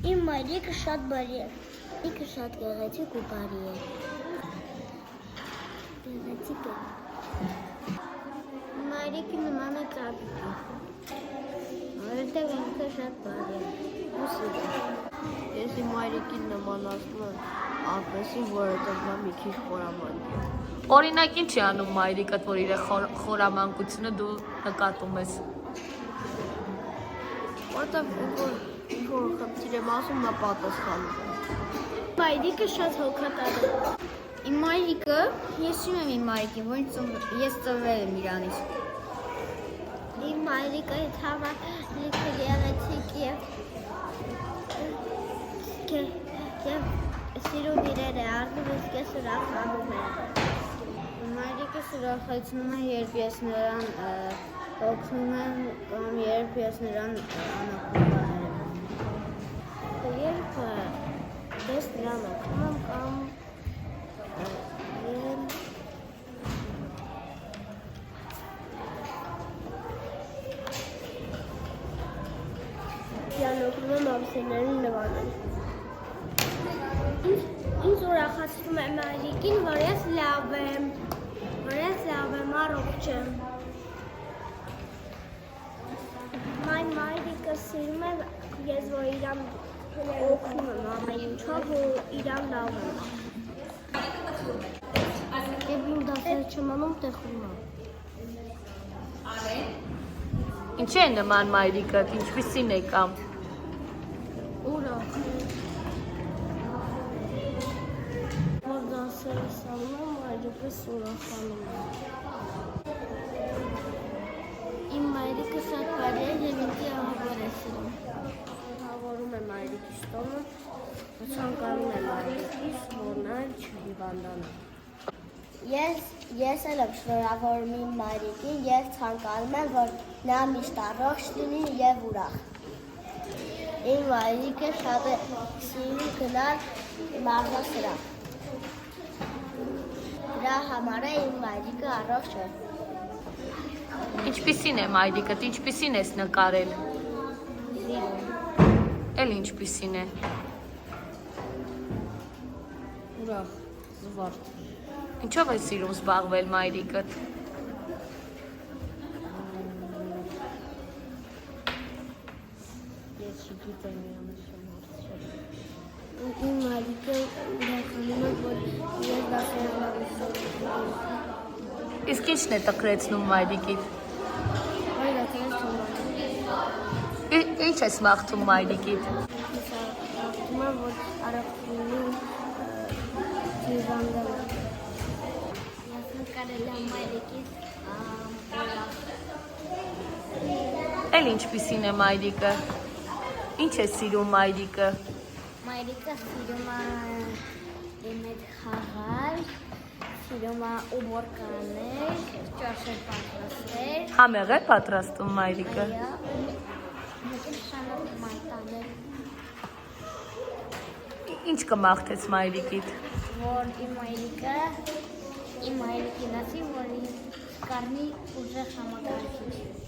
Իմ մայրիկը շատ բարի է։ Մայրիկը շատ գեղեցիկ ու բարի է։ Գեղեցիկ է։ Մայրիկի նման է ծառիկի։ Որտեղ ինքը շատ բարի է։ Ես իմ մայրիկին նմանացնում եմ աղբեսին, որովհետև նա մի քիչ խորամանկ է։ Օրինակ ինչ է անում մայրիկդ, որ իր խորամանկությունը դու նկատում ես։ Որտև որ խնդիր եմ ասում, նա պատասխանում է։ Մայրիկը շատ հոգատար է։ Իմ մայրիկը, ես սիրում եմ իմ մայրիկին, որ ես ծնվել եմ իրանից։ Իմ մայրիկը հավալիքը գեղեցիկ և սիրում իրեր է ardում, իսկ ես ուրախանում եմ։ Մայրիկս ուրախացնում է, երբ ես նրան օգնում եմ կամ երբ ես նրան անապում եմ։ Երբ ես նրան օգնում եմ կամ Յան օգնում եմ ամսիներին նվանել։ Ինձ ուրախացնում է մայրիկին, որ ես լավ եմ, առողջ եմ։ Մայրիկը սիրում է, ես որ իրան օգնում եմ ամեն ինչով ու իրան լավ եմ։ Եվ իմ դասերը չեմ անում, տեղում եմ։ Ինչ է նման մայրիկդ, ինչպիսին է կամ։ Ուրախ։ Որ դասերս անում եմ, այդպես ուրախանում եմ։ Իմ մայրիկը շատ բարի է և ինձի ահավոր է սիրում։ Ահավորում եմ մայրիկիս տոնը, ցանկանում եմ մայրիկիս, որ նա չհիվանդանա։ Ես էլ եմ շնորհավորում իմ մայրիկին և ցանկանում եմ, որ նա միշտ առողջ լինի և ուրախ։ Իմ մայրիկը շատ է սիրում գնալ մարզասրահ։ Դրա համար է իմ մայրիկը առողջ է։ Ինչպիսին է մայրիկդ, ինչպիսին ես նկարել։ Էլ ինչպիսին է։ Ուրախ, զվարթ։ Ինչով է սիրում զբաղվել մայրիկդ։ Ես չգիտեմ իրանշան հարցեր։ Իմ մայրիկը ուրախանում է, որ ես դասերը լավ եմ։ Իսկ ինչն է տխրեցնում մայրիկիդ։ Ինչ ես մաղթում մայրիկիդ։ Ես աղթում եմ, որ առողջ լինի հիվանդանա։ Ես նկարել եմ մայրիկից Էլ ինչպիսին է մայրիկը։ Ինչ է սիրում մայրիկը։ Մայրիկը սիրում է իմ հետ խաղալ, սիրում է ուբորկաներ, ճաշել պատրաստել։ Համեղ է պատրաստում մայրիկը։ Ինչ կմաղթես մայրիկիդ։ Որ իմ մայրիկին ասի, որ կառնի ուժեղ համակարգիչ։